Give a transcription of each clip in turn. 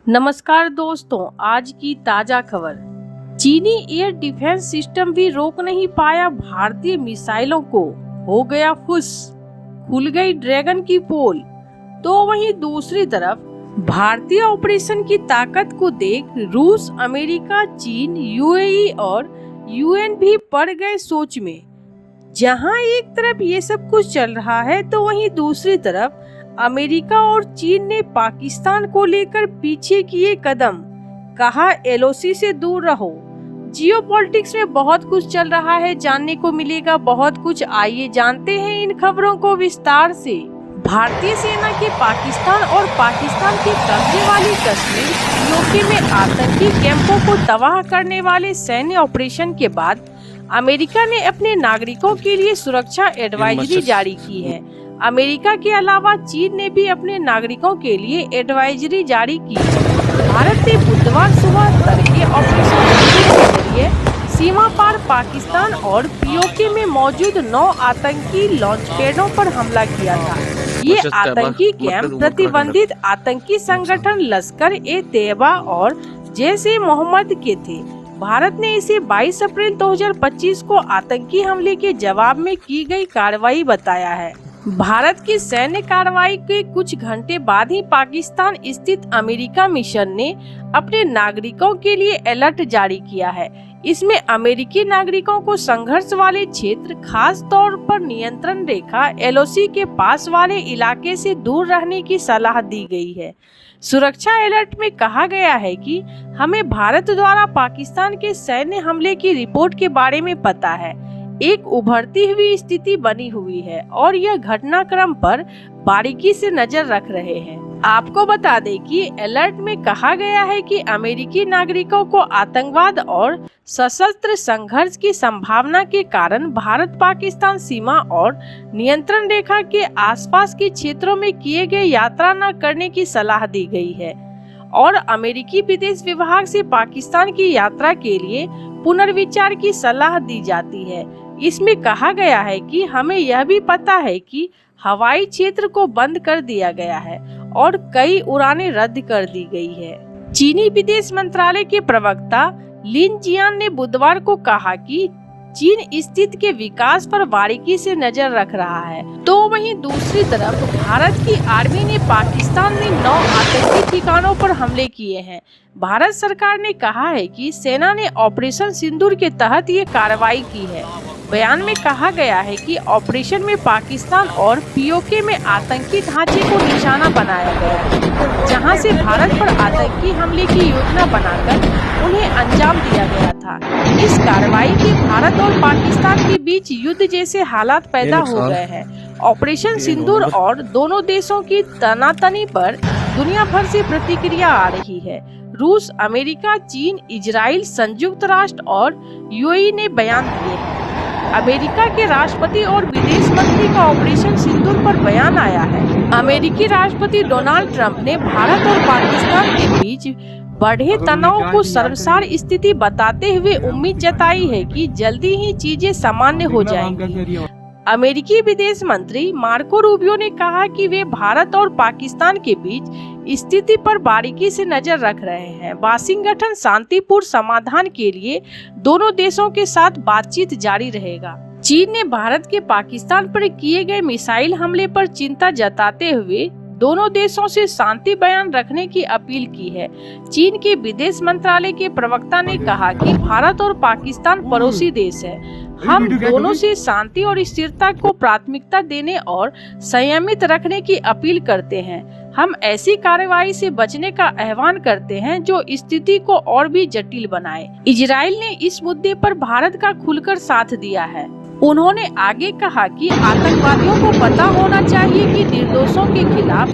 नमस्कार दोस्तों, आज की ताजा खबर। चीनी एयर डिफेंस सिस्टम भी रोक नहीं पाया भारतीय मिसाइलों को, हो गया फुस, खुल गई ड्रैगन की पोल। तो वहीं दूसरी तरफ भारतीय ऑपरेशन की ताकत को देख रूस, अमेरिका, चीन, यूएई और यूएन भी पड़ गए सोच में। जहां एक तरफ ये सब कुछ चल रहा है तो वहीं दूसरी तरफ अमेरिका और चीन ने पाकिस्तान को लेकर पीछे किए कदम, कहा एलओसी से दूर रहो। जियोपॉलिटिक्स में बहुत कुछ चल रहा है, जानने को मिलेगा बहुत कुछ। आइए जानते हैं इन खबरों को विस्तार से। भारतीय सेना के पाकिस्तान और पाकिस्तान के कब्जे वाली कश्मीर पीओके में आतंकी कैंपों को तबाह करने वाले सैन्य ऑपरेशन के बाद अमेरिका ने अपने नागरिकों के लिए सुरक्षा एडवाइजरी जारी की है। अमेरिका के अलावा चीन ने भी अपने नागरिकों के लिए एडवाइजरी जारी की है। भारत ने बुधवार सुबह तड़के ऑपरेशन के जरिए सीमा पार पाकिस्तान और पीओके में मौजूद 9 आतंकी लॉन्च पैडों पर हमला किया था। ये आतंकी कैंप प्रतिबंधित आतंकी संगठन लश्कर-ए-तैयबा और जैश-ए-मोहम्मद के थे। भारत ने इसे 22 अप्रैल 2025 को आतंकी हमले के जवाब में की गई कार्रवाई बताया है। भारत की सैन्य कार्रवाई के कुछ घंटे बाद ही पाकिस्तान स्थित अमेरिका मिशन ने अपने नागरिकों के लिए अलर्ट जारी किया है। इसमें अमेरिकी नागरिकों को संघर्ष वाले क्षेत्र, खास तौर पर नियंत्रण रेखा एलओसी के पास वाले इलाके से दूर रहने की सलाह दी गई है। सुरक्षा अलर्ट में कहा गया है कि हमें भारत द्वारा पाकिस्तान के सैन्य हमले की रिपोर्ट के बारे में पता है। एक उभरती हुई स्थिति बनी हुई है और यह घटनाक्रम पर बारीकी से नजर रख रहे हैं। आपको बता दें कि अलर्ट में कहा गया है कि अमेरिकी नागरिकों को आतंकवाद और सशस्त्र संघर्ष की संभावना के कारण भारत पाकिस्तान सीमा और नियंत्रण रेखा के आसपास के क्षेत्रों में किए गए यात्रा न करने की सलाह दी गई है और अमेरिकी विदेश विभाग से पाकिस्तान की यात्रा के लिए पुनर्विचार की सलाह दी जाती है। इसमें कहा गया है कि हमें यह भी पता है कि हवाई क्षेत्र को बंद कर दिया गया है और कई उड़ानें रद्द कर दी गई है। चीनी विदेश मंत्रालय के प्रवक्ता लिन जियान ने बुधवार को कहा कि चीन स्थिति के विकास पर बारीकी से नजर रख रहा है। तो वहीं दूसरी तरफ भारत की आर्मी ने पाकिस्तान में 9 आतंकी ठिकानों पर हमले किए हैं। भारत सरकार ने कहा है कि सेना ने ऑपरेशन सिंदूर के तहत ये कार्रवाई की है। बयान में कहा गया है कि ऑपरेशन में पाकिस्तान और पीओके में आतंकी ढांचे को निशाना बनाया गया है, जहां से भारत पर आतंकी हमले की योजना बनाकर उन्हें अंजाम दिया गया था। इस कार्रवाई के भारत और पाकिस्तान के बीच युद्ध जैसे हालात पैदा हो गए हैं। ऑपरेशन सिंदूर और दोनों देशों की तनातनी पर दुनिया भर से प्रतिक्रिया आ रही है। रूस, अमेरिका, चीन, इजराइल, संयुक्त राष्ट्र और यूएई ने बयान दिए हैं। अमेरिका के राष्ट्रपति और विदेश मंत्री का ऑपरेशन सिंदूर पर बयान आया है। अमेरिकी राष्ट्रपति डोनाल्ड ट्रंप ने भारत और पाकिस्तान के बीच बढ़े तनाव को शर्मसार स्थिति बताते हुए उम्मीद जताई है कि जल्दी ही चीजें सामान्य हो जाएंगी। अमेरिकी विदेश मंत्री मार्को रूबियो ने कहा कि वे भारत और पाकिस्तान के बीच स्थिति पर बारीकी से नजर रख रहे हैं। वाशिंगटन शांतिपूर्ण समाधान के लिए दोनों देशों के साथ बातचीत जारी रहेगा। चीन ने भारत के पाकिस्तान पर किए गए मिसाइल हमले पर चिंता जताते हुए दोनों देशों से शांति बयान रखने की अपील की है। चीन के विदेश मंत्रालय के प्रवक्ता ने कहा कि भारत और पाकिस्तान पड़ोसी देश है। हम दोनों से शांति और स्थिरता को प्राथमिकता देने और संयमित रखने की अपील करते हैं। हम ऐसी कार्रवाई से बचने का आह्वान करते हैं जो स्थिति को और भी जटिल बनाए। इजराइल ने इस मुद्दे पर भारत का खुलकर साथ दिया है। उन्होंने आगे कहा कि आतंकवादियों को पता होना चाहिए कि निर्दोषों के खिलाफ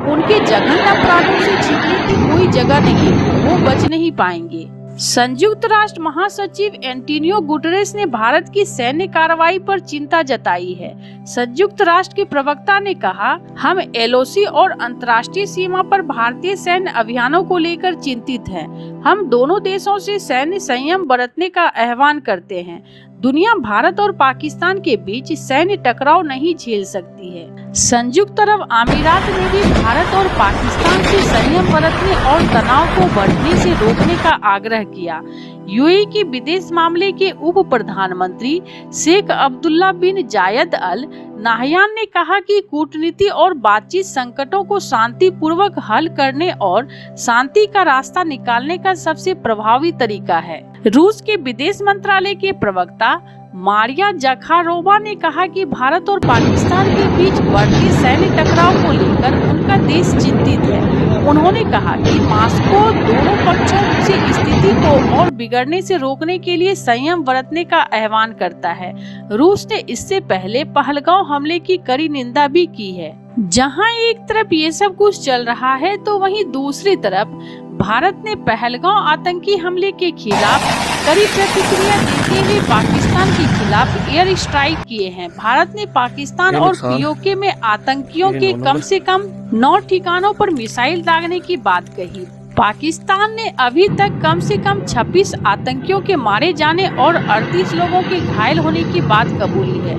उनके जघन्य अपराधों से छिपने की कोई जगह नहीं है, वो बच नहीं पाएंगे। संयुक्त राष्ट्र महासचिव एंटोनियो गुटेरेस ने भारत की सैन्य कार्रवाई पर चिंता जताई है। संयुक्त राष्ट्र के प्रवक्ता ने कहा, हम एलओसी और अंतर्राष्ट्रीय सीमा पर भारतीय सैन्य अभियानों को लेकर चिंतित हैं। हम दोनों देशों से सैन्य संयम बरतने का आह्वान करते हैं। दुनिया भारत और पाकिस्तान के बीच सैन्य टकराव नहीं झेल सकती है। संयुक्त अरब अमीरात ने भी भारत और पाकिस्तान से संयम बरतने और तनाव को बढ़ने से रोकने का आग्रह किया। यूएई के विदेश मामले के उप प्रधानमंत्री शेख अब्दुल्ला बिन जायद अल नाहयान ने कहा कि कूटनीति और बातचीत संकटों को शांतिपूर्वक हल करने और शांति का रास्ता निकालने का सबसे प्रभावी तरीका है। रूस के विदेश मंत्रालय के प्रवक्ता मारिया ज़खारोवा ने कहा कि भारत और पाकिस्तान के बीच बढ़ते सैन्य टकराव को लेकर उनका देश चिंतित है। उन्होंने कहा कि मॉस्को दोनों पक्षों से स्थिति को और बिगड़ने से रोकने के लिए संयम बरतने का आह्वान करता है। रूस ने इससे पहले पहलगांव हमले की कड़ी निंदा भी की है। जहां एक तरफ ये सब कुछ चल रहा है तो वहीं दूसरी तरफ भारत ने पहलगांव आतंकी हमले के खिलाफ कड़ी प्रतिक्रिया देते हुए पाकिस्तान के खिलाफ एयर स्ट्राइक किए हैं। भारत ने पाकिस्तान और पीओके में आतंकियों के कम से कम 9 ठिकानों पर मिसाइल दागने की बात कही। पाकिस्तान ने अभी तक कम से कम 26 आतंकियों के मारे जाने और 38 लोगों के घायल होने की बात कबूली है,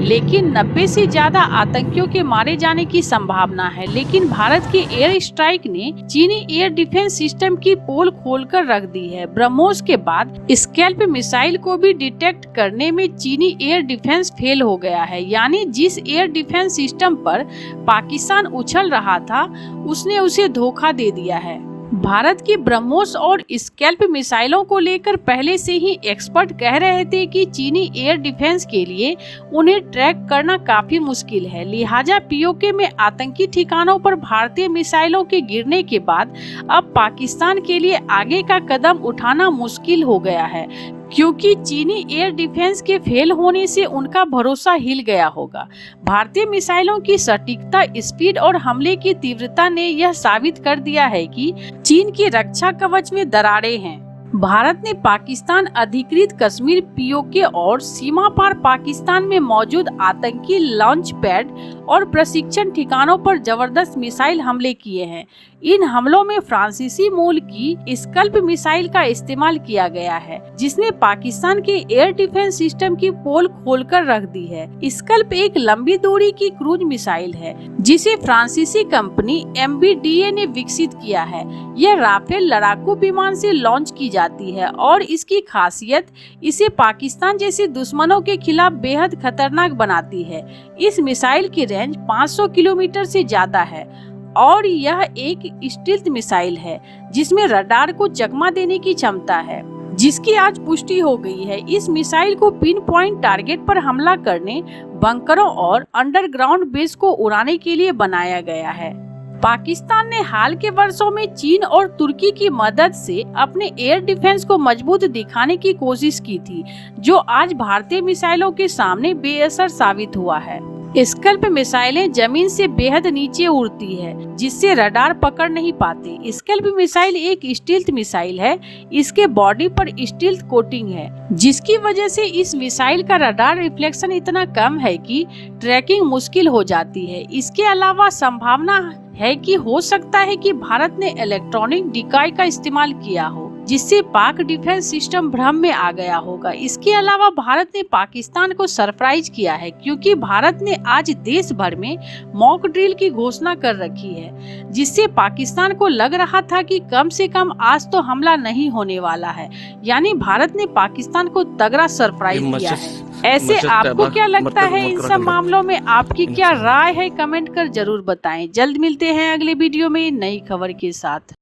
लेकिन 90 से ज्यादा आतंकियों के मारे जाने की संभावना है। लेकिन भारत के एयर स्ट्राइक ने चीनी एयर डिफेंस सिस्टम की पोल खोलकर रख दी है। ब्रह्मोस के बाद स्कैल्प मिसाइल को भी डिटेक्ट करने में चीनी एयर डिफेंस फेल हो गया है। यानी जिस एयर डिफेंस सिस्टम पर पाकिस्तान उछल रहा था उसने उसे धोखा दे दिया है। भारत की ब्रह्मोस और स्कैल्प मिसाइलों को लेकर पहले से ही एक्सपर्ट कह रहे थे कि चीनी एयर डिफेंस के लिए उन्हें ट्रैक करना काफी मुश्किल है। लिहाजा पीओके में आतंकी ठिकानों पर भारतीय मिसाइलों के गिरने के बाद अब पाकिस्तान के लिए आगे का कदम उठाना मुश्किल हो गया है, क्योंकि चीनी एयर डिफेंस के फेल होने से उनका भरोसा हिल गया होगा। भारतीय मिसाइलों की सटीकता, स्पीड और हमले की तीव्रता ने यह साबित कर दिया है कि चीन के रक्षा कवच में दरारें हैं। भारत ने पाकिस्तान अधिकृत कश्मीर पीओके और सीमा पार पाकिस्तान में मौजूद आतंकी लॉन्च पैड और प्रशिक्षण ठिकानों पर जबरदस्त मिसाइल हमले किए हैं। इन हमलों में फ्रांसीसी मूल की स्कल्प मिसाइल का इस्तेमाल किया गया है, जिसने पाकिस्तान के एयर डिफेंस सिस्टम की पोल खोलकर रख दी है। स्कल्प एक लंबी दूरी की क्रूज मिसाइल है जिसे फ्रांसीसी कंपनी MBDA ने विकसित किया है। यह राफेल लड़ाकू विमान से लॉन्च की जाती है और इसकी खासियत इसे पाकिस्तान जैसे दुश्मनों के खिलाफ बेहद खतरनाक बनाती है। इस मिसाइल की रेंज 500 किलोमीटर से ज्यादा है और यह एक स्टील्थ मिसाइल है जिसमें रडार को चकमा देने की क्षमता है, जिसकी आज पुष्टि हो गई है। इस मिसाइल को पिन पॉइंट टारगेट पर हमला करने, बंकरों और अंडरग्राउंड बेस को उड़ाने के लिए बनाया गया है। पाकिस्तान ने हाल के वर्षों में चीन और तुर्की की मदद से अपने एयर डिफेंस को मजबूत दिखाने की कोशिश की थी, जो आज भारतीय मिसाइलों के सामने बेअसर साबित हुआ है। स्कल्प मिसाइलें जमीन से बेहद नीचे उड़ती है, जिससे रडार पकड़ नहीं पाते। स्कल्प मिसाइल एक स्टील्थ मिसाइल है। इसके बॉडी पर स्टील्थ कोटिंग है, जिसकी वजह से इस मिसाइल का रडार रिफ्लेक्शन इतना कम है कि ट्रैकिंग मुश्किल हो जाती है। इसके अलावा संभावना है कि हो सकता है कि भारत ने इलेक्ट्रॉनिक डिकॉय का इस्तेमाल किया हो, जिससे पाक डिफेंस सिस्टम भ्रम में आ गया होगा। इसके अलावा भारत ने पाकिस्तान को सरप्राइज किया है, क्योंकि भारत ने आज देश भर में मॉक ड्रिल की घोषणा कर रखी है, जिससे पाकिस्तान को लग रहा था कि कम से कम आज तो हमला नहीं होने वाला है। यानी भारत ने पाकिस्तान को तगड़ा सरप्राइज दिया है। ऐसे आपको क्या लगता है इन सब मामलों में? आपकी क्या राय है? कमेंट कर जरूर बताएं। जल्द मिलते हैं अगले वीडियो में नई खबर के साथ।